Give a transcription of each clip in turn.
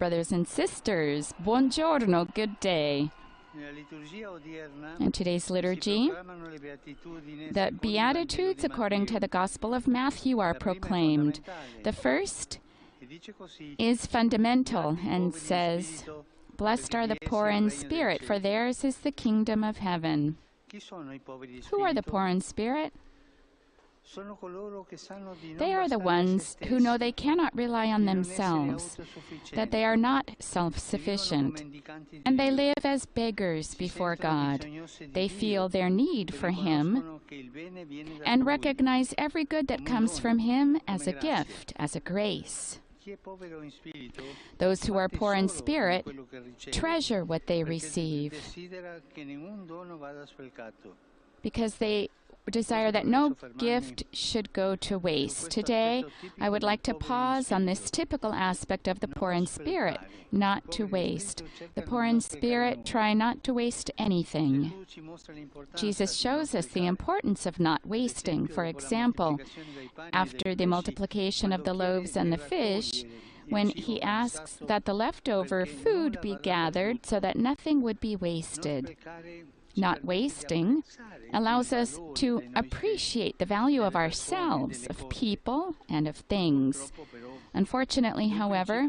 brothers and sisters. Buongiorno, good day. In today's liturgy, the Beatitudes according to the Gospel of Matthew are proclaimed. The first is fundamental and says, "Blessed are the poor in spirit, for theirs is the kingdom of heaven." Who are the poor in spirit? They are the ones who know they cannot rely on themselves, that they are not self-sufficient, and they live as beggars before God. They feel their need for Him and recognize every good that comes from Him as a gift, as a grace. Those who are poor in spirit treasure what they receive because they desire that no gift should go to waste. Today, I would like to pause on this typical aspect of the poor in spirit, not to waste. The poor in spirit try not to waste anything. Jesus shows us the importance of not wasting. For example, after the multiplication of the loaves and the fish, when He asks that the leftover food be gathered so that nothing would be wasted. Not wasting allows us to appreciate the value of ourselves, of people, and of things. Unfortunately, however,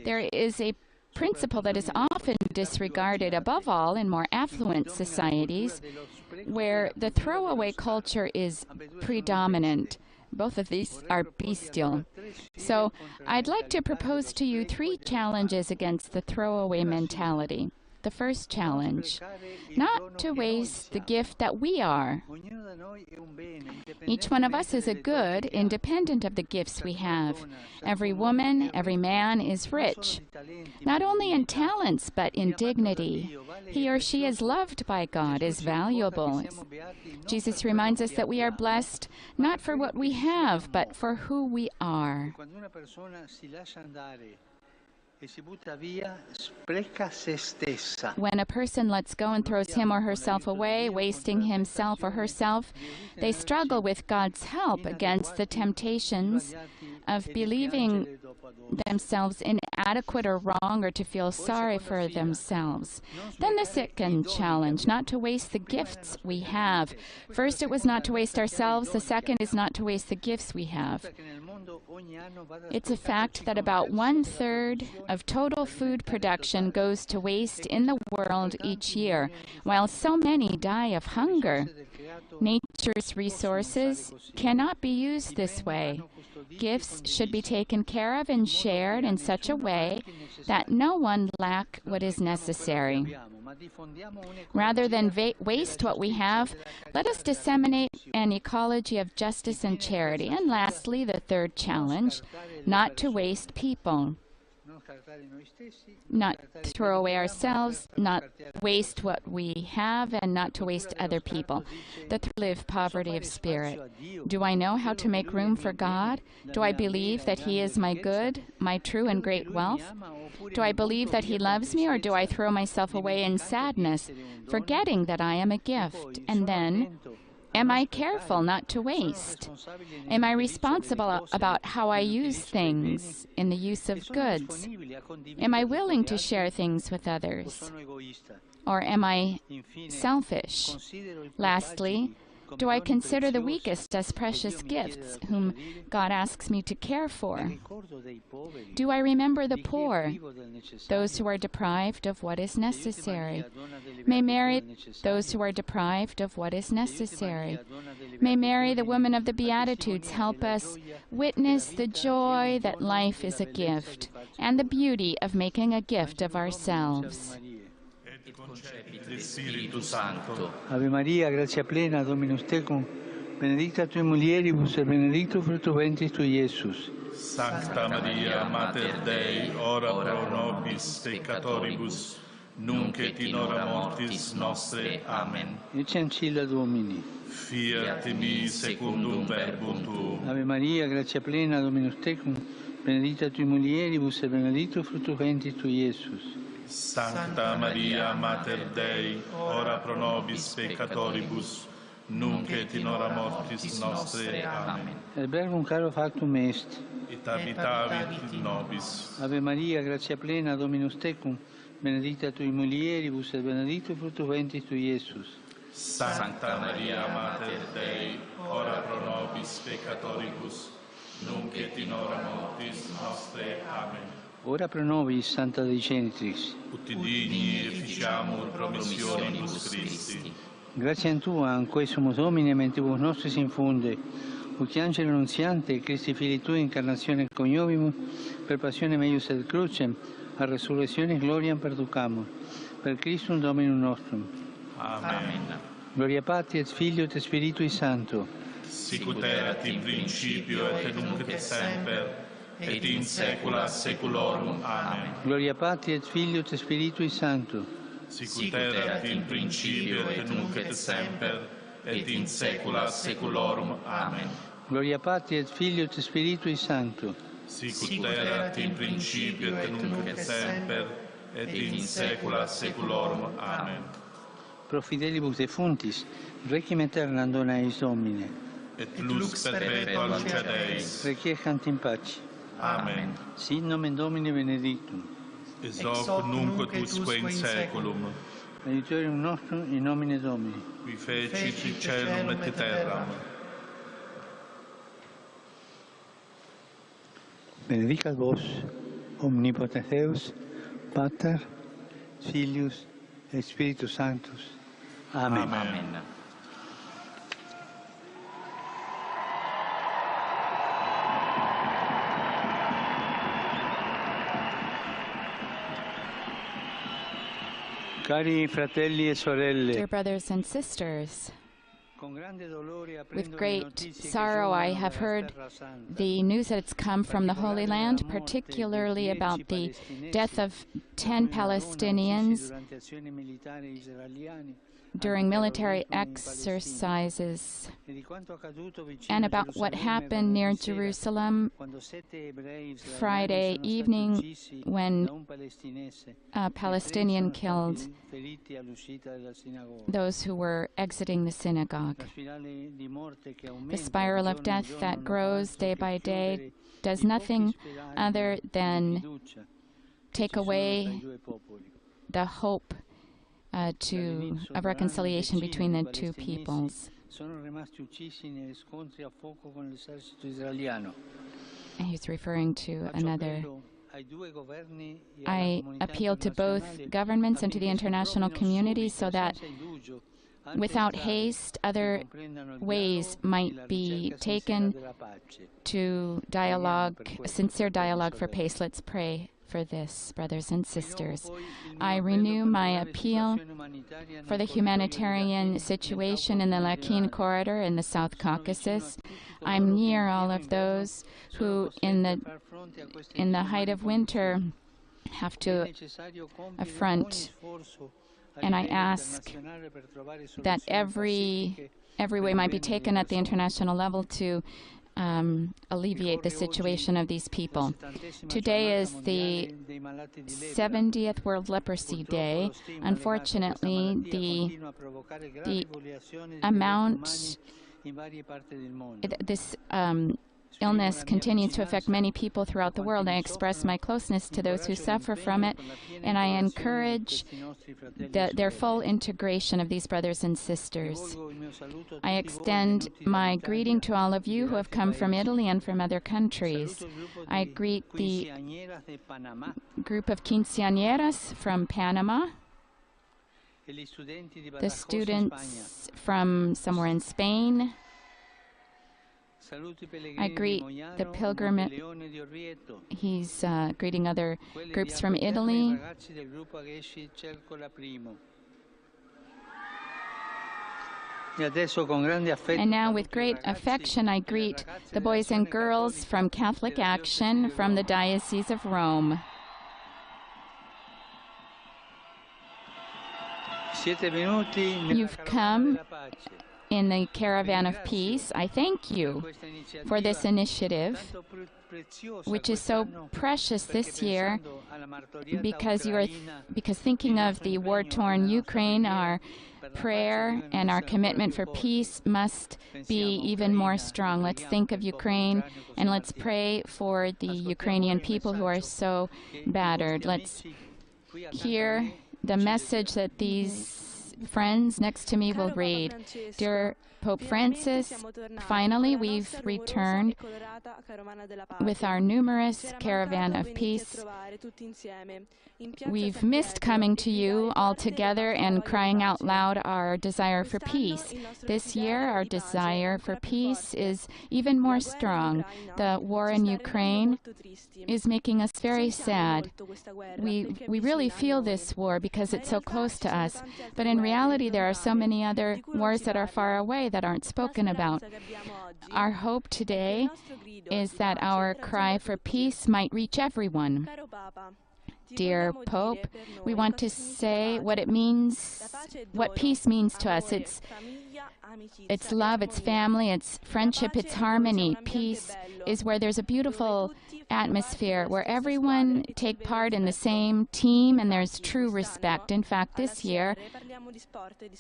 there is a principle that is often disregarded, above all in more affluent societies, where the throwaway culture is predominant. Both of these are bestial. So I'd like to propose to you 3 challenges against the throwaway mentality. The first challenge, not to waste the gift that we are. Each one of us is a good, independent of the gifts we have. Every woman, every man is rich, not only in talents, but in dignity. He or she is loved by God, is valuable. Jesus reminds us that we are blessed not for what we have, but for who we are. When a person lets go and throws him or herself away, wasting himself or herself, they struggle with God's help against the temptations of believing themselves inadequate or wrong, or to feel sorry for themselves. Then the second challenge, not to waste the gifts we have. First, it was not to waste ourselves. The second is not to waste the gifts we have. It's a fact that about 1/3 of total food production goes to waste in the world each year, while so many die of hunger. Nature's resources cannot be used this way. Gifts should be taken care of and shared in such a way that no one lack what is necessary. Rather than waste what we have, let us disseminate an ecology of justice and charity. And lastly, the third challenge, not to waste people. Not throw away ourselves, not waste what we have, and not to waste other people. The third, live poverty of spirit. Do I know how to make room for God? Do I believe that He is my good, my true and great wealth? Do I believe that He loves me, or do I throw myself away in sadness, forgetting that I am a gift? And then, am I careful not to waste? Am I responsible about how I use things in the use of goods? Am I willing to share things with others? Or am I selfish? Lastly, do I consider the weakest as precious gifts, whom God asks me to care for? Do I remember the poor, those who are deprived of what is necessary? May Mary, those who are deprived of what is necessary. May Mary, the woman of the Beatitudes, help us witness the joy that life is a gift, and the beauty of making a gift of ourselves. Spirito Santo. Ave Maria, grazia plena, Dominus tecum, benedicta tui mulieribus et benedictus fructus ventris tui, Iesus. Sancta Maria, Mater Dei, ora pro nobis peccatoribus, nunc et in hora mortis nostre. Amen. Ecce ancilla Domini. Fiat mi secundum verbum tuum. Ave Maria, grazia plena, Dominus tecum, benedicta tui mulieribus et benedictus fructus ventris tui, Iesus. Sancta Maria, Mater Dei, ora pro nobis peccatoribus, nunc et in hora mortis nostre. Amen. El verbum caro factum est. Et habitavit in nobis. Ave Maria, gratia plena, Dominus tecum, benedicta tui mulieribus, et benedictus fructus ventris tui, Iesus. Sancta Maria, Mater Dei, ora pro nobis peccatoribus, nunc et in hora mortis nostre. Amen. Ora pro nobis, Santa Dei Genitrix. Ut digni efficiamur promissionibus Christi. Gratiam Tua, quae sumus Domine, mentibus nostris infunde, ut angelo annunziante, Christi Filii Tui, incarnatione coniovimus, per passione meius et crucem, a resurrectione gloriam perducamur. Per Christum Dominum nostrum. Amen. Gloria Patri et Filio et Spiritui Sancto. Sicut erat in principio et nunc et semper, et in saecula saeculorum. Amen. Gloria Patri et Filio et Spiritui Sancto. Sicut erat in principio et nunc et semper, et in saecula saeculorum. Amen. Gloria Patri et Filio et Spiritui Sancto. Sicut erat in principio et nunc et semper, et in saecula saeculorum. Amen. Pro fidelibus defuntis, requiem aeternam dona eis Domine. Et lux perpetua luce Deis. Requiescant in pace. Amen. Sit nomen Domini benedictum. Ex hoc nunc et usque in saeculum. Aiutorium nostrum in nomine Domini. Qui fecit caelum et terram. Benedicat vos, omnipotens Deus, Pater, Filius et Spiritus Sanctus. Amen. Amen. Cari fratelli e sorelle, Dear brothers and sisters, con grande dolore apprendo with le great notizie che sorrow I giungono have dalla heard Terra Santa. the news that it's come from the Holy Land, particularly about the death of 10 Palestinians Durante azioni militari israeliane, during military exercises, and about what happened near Jerusalem Friday evening when a Palestinian killed those who were exiting the synagogue. The spiral of death that grows day by day does nothing other than take away the hope of reconciliation between the two peoples. And he's referring to another. I appeal to both governments and to the international community so that without haste, other ways might be taken to dialogue, sincere dialogue for peace. Let's pray for this, brothers and sisters. I renew my appeal for the humanitarian situation in the Lakin corridor in the South Caucasus. I'm near all of those who, in the height of winter, have to affront, and I ask that every way might be taken at the international level to alleviate the situation of these people. Today is the 70th World Leprosy Day. Unfortunately, the amount, this illness continues to affect many people throughout the world. I express my closeness to those who suffer from it, and I encourage their full integration of these brothers and sisters. I extend my greeting to all of you who have come from Italy and from other countries. I greet the group of quinceañeras from Panama, the students from somewhere in Spain. I greet the pilgrim. He's greeting other groups from Italy. And now, with great affection, I greet the boys and girls from Catholic Action from the Diocese of Rome. You've come in the Caravan of Peace. I thank you for this initiative, which is so precious this year, because thinking of the war-torn Ukraine, our prayer and our commitment for peace must be even more strong. Let's think of Ukraine and let's pray for the Ukrainian people who are so battered. Let's hear the message that these friends next to me will read. Dear Pope Francis, finally we've returned with our numerous caravan of peace. We've missed coming to you all together and crying out loud our desire for peace. This year, our desire for peace is even more strong. The war in Ukraine is making us very sad. We really feel this war because it's so close to us. But in reality, there are so many other wars that are far away that aren't spoken about. Our hope today is that our cry for peace might reach everyone. Dear Pope, we want to say what it means, what peace means to us. It's love, it's family, it's friendship, it's harmony. Peace is where there's a beautiful atmosphere, where everyone take part in the same team and there's true respect. In fact, this year,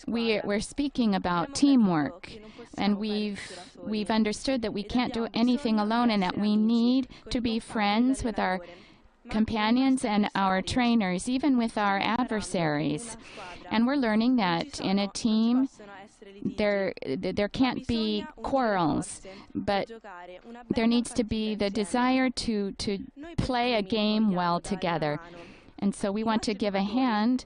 we're speaking about teamwork, and we've understood that we can't do anything alone and that we need to be friends with our companions and our trainers, even with our adversaries. And we're learning that in a team there can't be quarrels, but there needs to be the desire to play a game well together. And so we want to give a hand.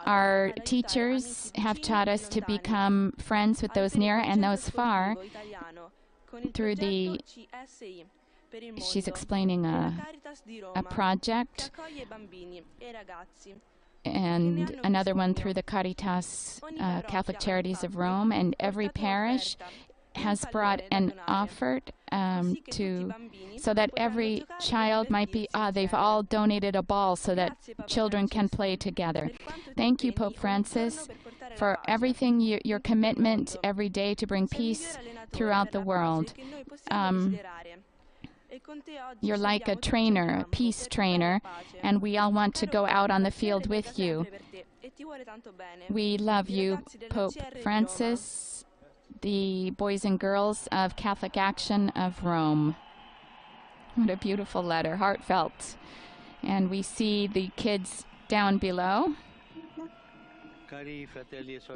Our teachers have taught us to become friends with those near and those far through the she's explaining a project and another one through the Caritas Catholic Charities of Rome, and every parish has brought an offer so that every child might be, they've all donated a ball so that children can play together. Thank you, Pope Francis, for everything, your commitment every day to bring peace throughout the world. You're like a trainer, a peace trainer, and we all want to go out on the field with you. We love you, Pope Francis, the boys and girls of Catholic Action of Rome. What a beautiful letter, heartfelt. And we see the kids down below.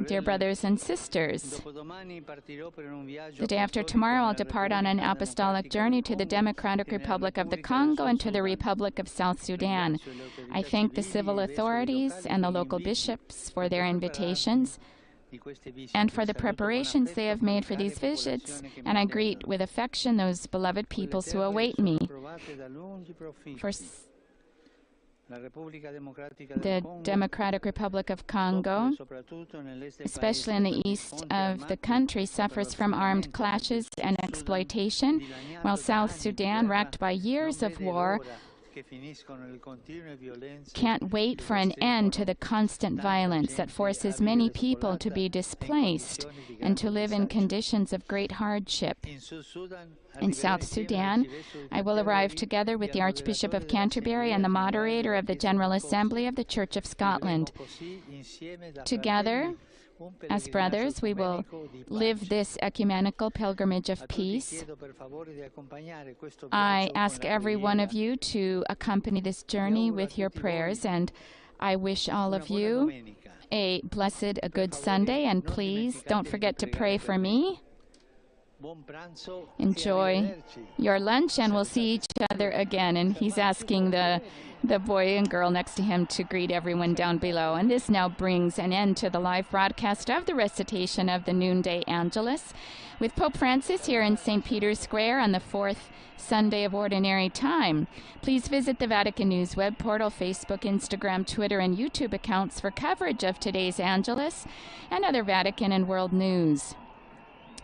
Dear brothers and sisters, the day after tomorrow I'll depart on an apostolic journey to the Democratic Republic of the Congo and to the Republic of South Sudan. I thank the civil authorities and the local bishops for their invitations and for the preparations they have made for these visits, and I greet with affection those beloved peoples who await me. For the Democratic Republic of Congo, especially in the east of the country, suffers from armed clashes and exploitation, while South Sudan, racked by years of war, can't wait for an end to the constant violence that forces many people to be displaced and to live in conditions of great hardship. In South Sudan, I will arrive together with the Archbishop of Canterbury and the moderator of the General Assembly of the Church of Scotland. Together, as brothers, we will live this ecumenical pilgrimage of peace. I ask every one of you to accompany this journey with your prayers, and I wish all of you a good Sunday, and please don't forget to pray for me. Enjoy your lunch, and we'll see each other again. And he's asking the boy and girl next to him to greet everyone down below. And this now brings an end to the live broadcast of the recitation of the Noonday Angelus with Pope Francis here in St. Peter's Square on the 4th Sunday of Ordinary Time. Please visit the Vatican News web portal, Facebook, Instagram, Twitter, and YouTube accounts for coverage of today's Angelus and other Vatican and world news.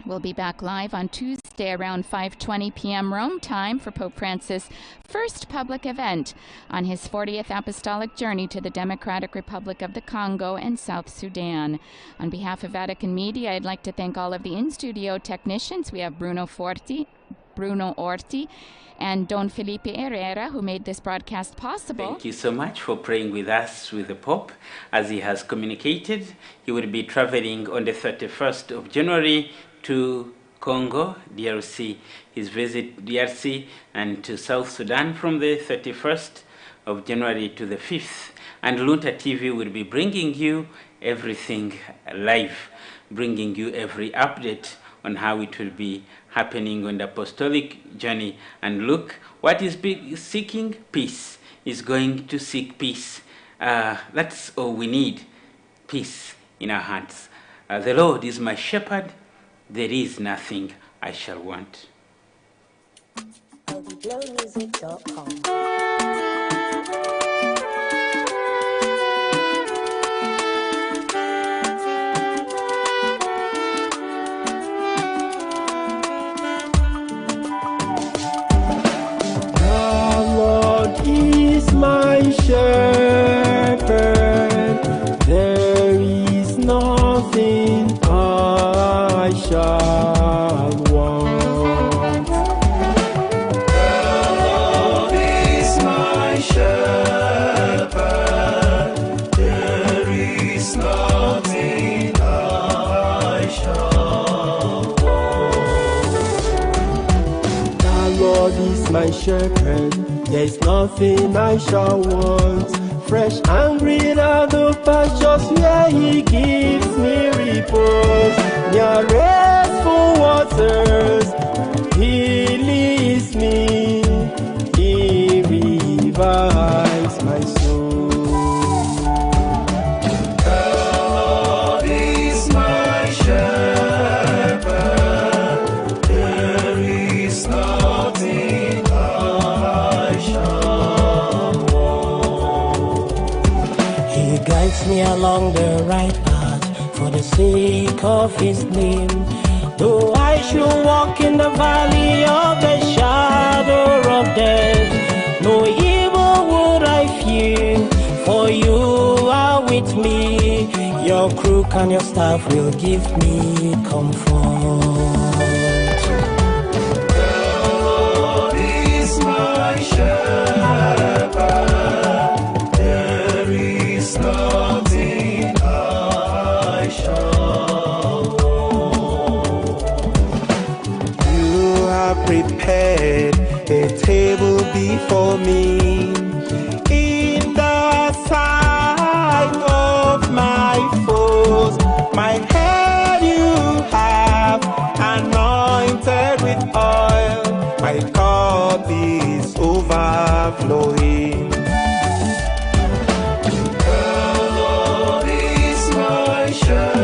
We'll be back live on Tuesday around 5:20 p.m. Rome time for Pope Francis' first public event on his 40th apostolic journey to the Democratic Republic of the Congo and South Sudan. On behalf of Vatican Media, I'd like to thank all of the in-studio technicians. We have Bruno Forti, Bruno Orti, and Don Felipe Herrera, who made this broadcast possible. Thank you so much for praying with us with the Pope. As he has communicated, he will be traveling on the 31st of January to Congo, DRC, his visit DRC and to South Sudan from the 31st of January to the 5th. And Luntha TV will be bringing you everything live, bringing you every update on how it will be happening on the apostolic journey. And look, what is seeking? Peace. Is going to seek peace. That's all we need, peace in our hearts. The Lord is my shepherd. There is nothing I shall want. My shepherd, there is nothing I shall want. The Lord is my shepherd, there is nothing I shall want. The Lord is my shepherd, there's nothing I shall want. Fresh and green are the pastures where he gives me repose. Near restful waters he leads me. He revives my soul. The Lord is my shepherd. There is nothing He guides me along the right path for the sake of his name. Though I should walk in the valley of the shadow of death, no evil would I fear, for you are with me. Your crook and your staff will give me comfort. The Lord is my shepherd. Nothing I shall want. You have prepared a table before me in the sight of my foes. My head you have anointed with oil. My cup is overflowing. Sure.